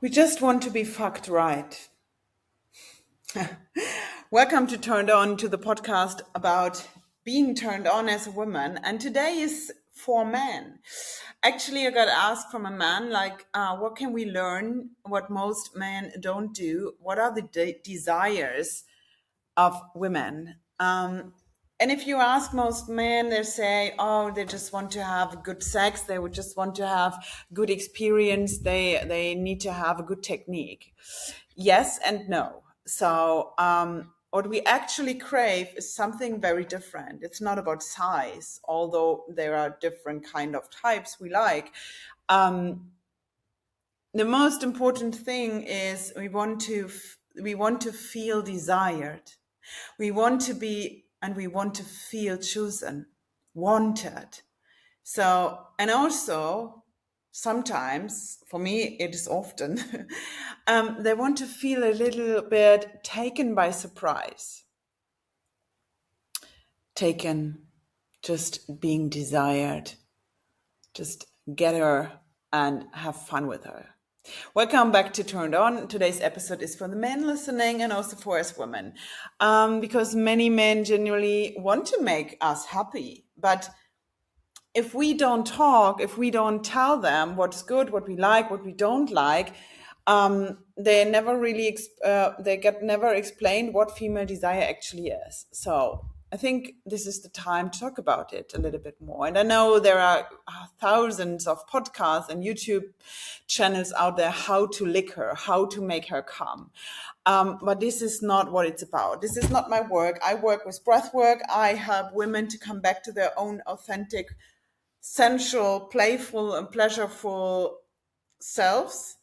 We just want to be fucked right. Welcome to Turned On, to the podcast about being turned on as a woman. And today is for men. Actually, I got asked from a man, like, what can we learn? What most men don't do? What are the desires of women? And if you ask most men, they say, oh, they just want to have good sex. They would just want to have good experience. They need to have a good technique. Yes and no. So what we actually crave is something very different. It's not about size, although there are different kind of types we like. The most important thing is we want to feel desired. We want to be and we want to feel chosen, wanted. So, and also sometimes, for me, it is often, they want to feel a little bit taken by surprise, taken, just being desired, just get her and have fun with her. Welcome back to Turned On. Today's episode is for the men listening and also for us women, because many men genuinely want to make us happy. But if we don't talk, if we don't tell them what's good, what we like, what we don't like, they never really they get never explained what female desire actually is. So I think this is the time to talk about it a little bit more. And I know there are thousands of podcasts and YouTube channels out there how to lick her, how to make her come. But this is not what it's about. This is not my work. I work with breath work. I help women to come back to their own authentic, sensual, playful, and pleasureful selves.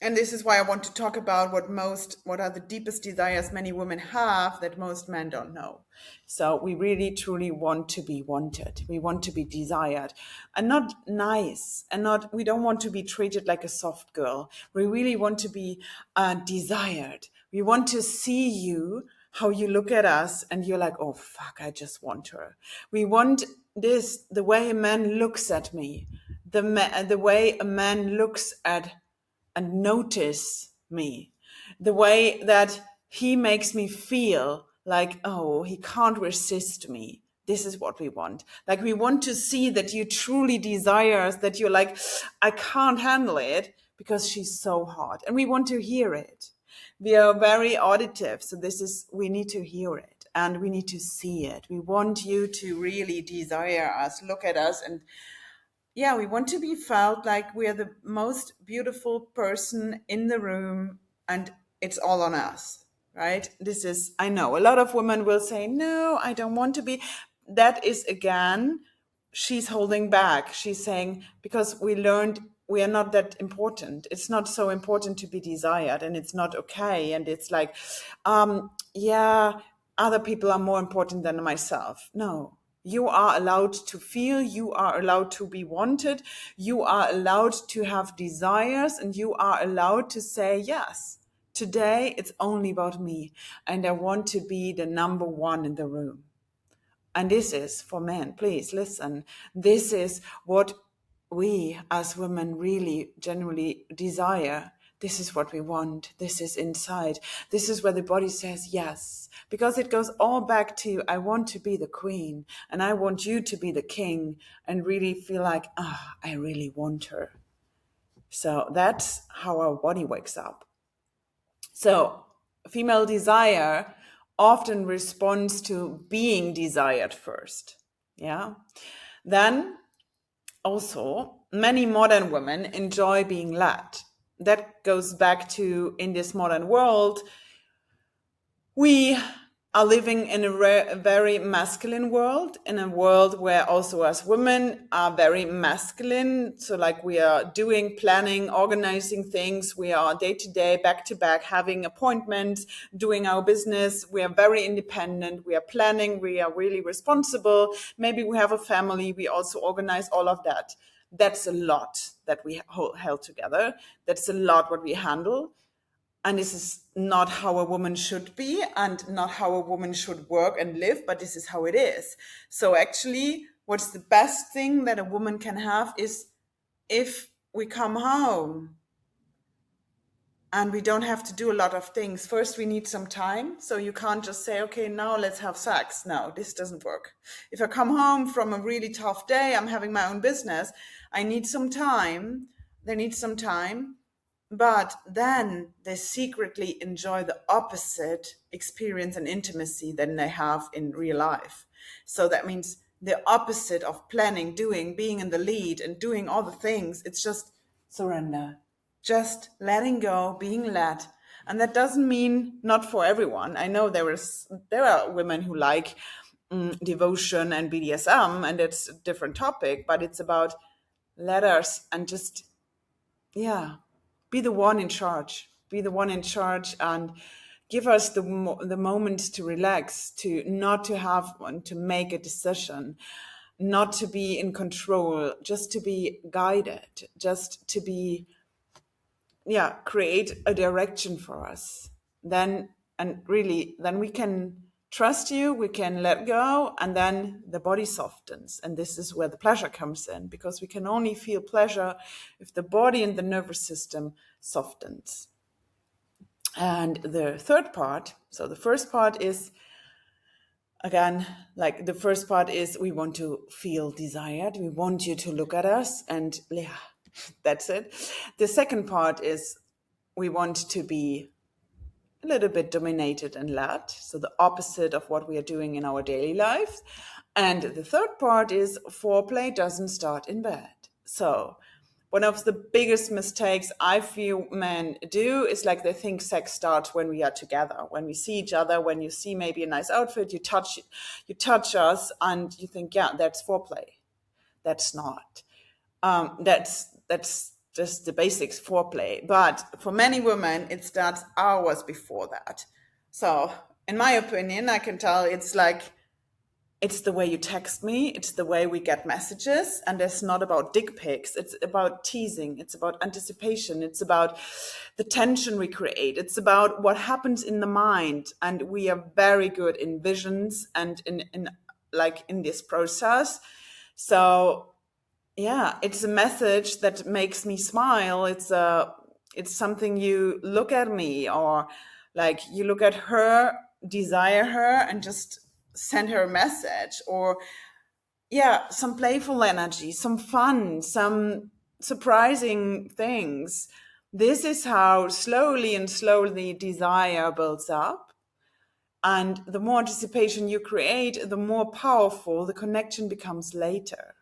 And this is why I want to talk about what are the deepest desires many women have that most men don't know. So we really truly want to be wanted. We want to be desired and not nice, and we don't want to be treated like a soft girl. We really want to be desired. We want to see you, how you look at us and you're like, oh fuck, I just want her. We want this, the way a man looks at me, the way a man looks at and notice me, the way that he makes me feel like, oh, he can't resist me. This is what we want. Like, we want to see that you truly desire us, that you're like, I can't handle it because she's so hot. And we want to hear it. We are very auditive. So we need to hear it and we need to see it. We want you to really desire us, look at us, and yeah, we want to be felt like we are the most beautiful person in the room and it's all on us, right? I know a lot of women will say, no, I don't want to be. That is, again, she's holding back. She's saying, because we learned we are not that important. It's not so important to be desired and it's not okay. And it's like, yeah, other people are more important than myself. No. You are allowed to feel, you are allowed to be wanted, you are allowed to have desires, and you are allowed to say, yes, today it's only about me, and I want to be the number one in the room. And this is for men, please listen. This is what we as women really genuinely desire. This is what we want. This is inside. This is where the body says yes. Because it goes all back to, I want to be the queen and I want you to be the king, and really feel like, I really want her. So that's how our body wakes up. So female desire often responds to being desired first. Yeah. Then also, many modern women enjoy being led. That goes back to, in this modern world, we are living in a very masculine world, in a world where also as women are very masculine. So like, we are doing planning, organizing things. We are day to day, back to back, having appointments, doing our business. We are very independent. We are planning. We are really responsible. Maybe we have a family. We also organize all of that. That's a lot that we held together. That's a lot what we handle. And this is not how a woman should be and not how a woman should work and live, but this is how it is. So actually, what's the best thing that a woman can have is if we come home and we don't have to do a lot of things. First, we need some time. So you can't just say, okay, now let's have sex. No, this doesn't work. If I come home from a really tough day, I'm having my own business, I need some time. They need some time. But then they secretly enjoy the opposite experience and intimacy than they have in real life. So that means the opposite of planning, doing, being in the lead and doing all the things. It's just surrender, just letting go, being led. And that doesn't mean not for everyone. I know there are women who like devotion and BDSM, and it's a different topic, but it's about let us and just, yeah, be the one in charge. Be the one in charge and give us the moments to relax, to not to have one, to make a decision, not to be in control, just to be guided, just to be, yeah, create a direction for us. Then, and really, then we can trust you, we can let go, and then the body softens. And this is where the pleasure comes in, because we can only feel pleasure if the body and the nervous system softens. And the third part, so the first part is, again, like the first part is we want to feel desired. We want you to look at us, and yeah, that's it. The second part is we want to be a little bit dominated and led, so the opposite of what we are doing in our daily lives. And the third part is foreplay doesn't start in bed. So one of the biggest mistakes I feel men do is like they think sex starts when we are together, when we see each other, when you see maybe a nice outfit, you touch us, and you think, yeah, that's foreplay. That's not. That's just the basics foreplay. But for many women, it starts hours before that. So, in my opinion, I can tell it's like it's the way you text me, it's the way we get messages, and it's not about dick pics. It's about teasing, it's about anticipation, it's about the tension we create, it's about what happens in the mind. And we are very good in visions and in like in this process. So yeah, it's a message that makes me smile. It's something you look at me, or like you look at her, desire her, and just send her a message. Or yeah, some playful energy, some fun, some surprising things. This is how slowly and slowly desire builds up. And the more anticipation you create, the more powerful the connection becomes later.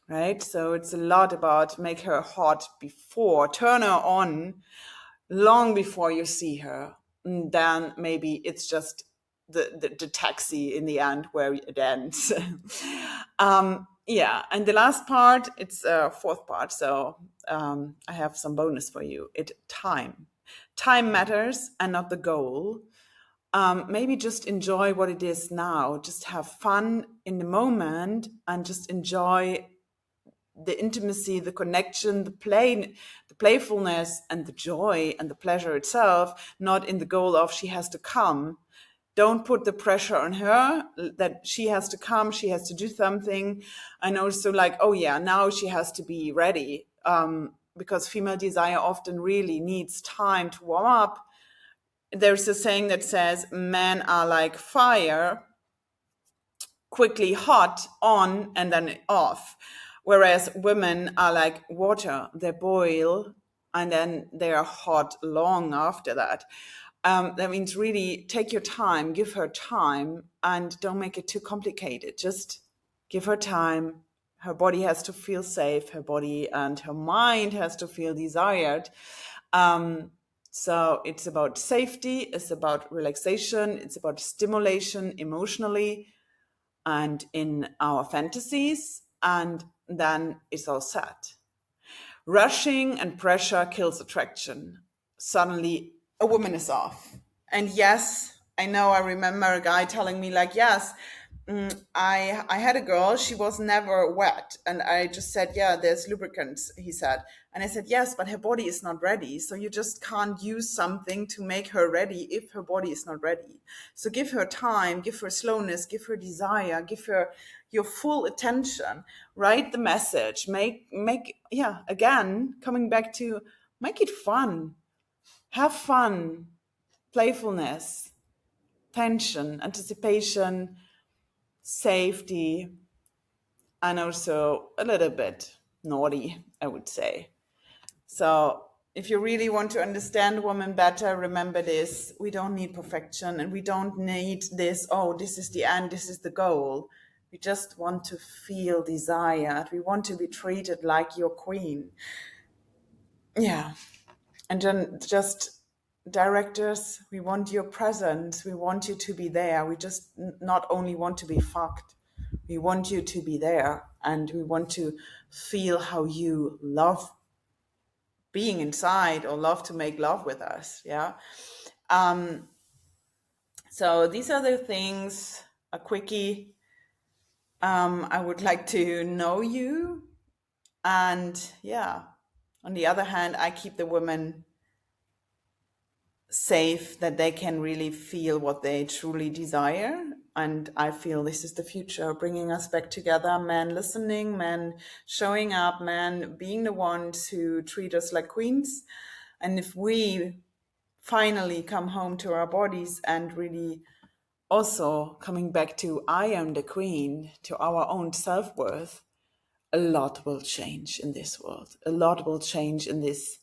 Right? So it's a lot about make her hot before, turn her on long before you see her. And then maybe it's just the taxi in the end where it ends. Yeah. And the last part, it's a fourth part. So I have some bonus for you. Time. Time matters and not the goal. Maybe just enjoy what it is now. Just have fun in the moment and just enjoy the intimacy, the connection, the play, the playfulness, and the joy and the pleasure itself, not in the goal of she has to come. Don't put the pressure on her that she has to come, she has to do something. And also like, oh yeah, now she has to be ready. Because female desire often really needs time to warm up. There's a saying that says men are like fire, quickly hot on and then off, whereas women are like water, they boil and then they are hot long after that. That means really take your time, give her time, and don't make it too complicated. Just give her time. Her body has to feel safe, her body and her mind has to feel desired. So it's about safety, it's about relaxation, it's about stimulation emotionally and in our fantasies, and then it's all set. Rushing and pressure kills attraction. Suddenly, a woman is off. And yes, I know, I remember a guy telling me, like, yes, I had a girl, she was never wet. And I just said, yeah, there's lubricants, he said. And I said, yes, but her body is not ready. So you just can't use something to make her ready if her body is not ready. So give her time, give her slowness, give her desire, give her your full attention. Write the message, make, yeah, again, coming back to make it fun. Have fun, playfulness, tension, anticipation, safety, and also a little bit naughty, I would say. So if you really want to understand women better, remember this. We don't need perfection and we don't need this, oh, this is the end, this is the goal. We just want to feel desired. We want to be treated like your queen. Yeah. And then just directors, we want your presence. We want you to be there. We just not only want to be fucked, we want you to be there. And we want to feel how you love being inside or love to make love with us. Yeah. So these are the things, a quickie. I would like to know you. And yeah, on the other hand, I keep the women safe that they can really feel what they truly desire. And I feel this is the future, bringing us back together, men listening, men showing up, men being the ones who treat us like queens. And if we finally come home to our bodies and really also coming back to I am the queen, to our own self-worth, a lot will change in this world. A lot will change in this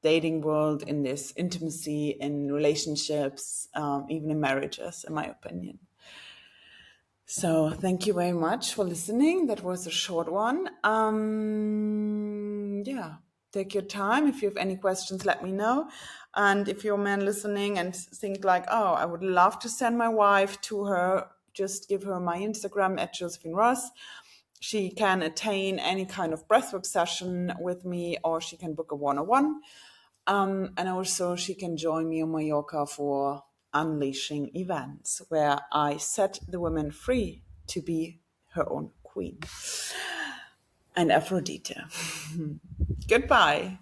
dating world, in this intimacy, in relationships, even in marriages, in my opinion. So thank you very much for listening. That was a short one. Yeah, take your time. If you have any questions, let me know. And if you're a man listening and think like, oh, I would love to send my wife to her, just give her my Instagram at Josephine Ross. She can attain any kind of breathwork session with me, or she can book a one-on-one. And also she can join me on Mallorca for unleashing events where I set the woman free to be her own queen and Aphrodite. Goodbye.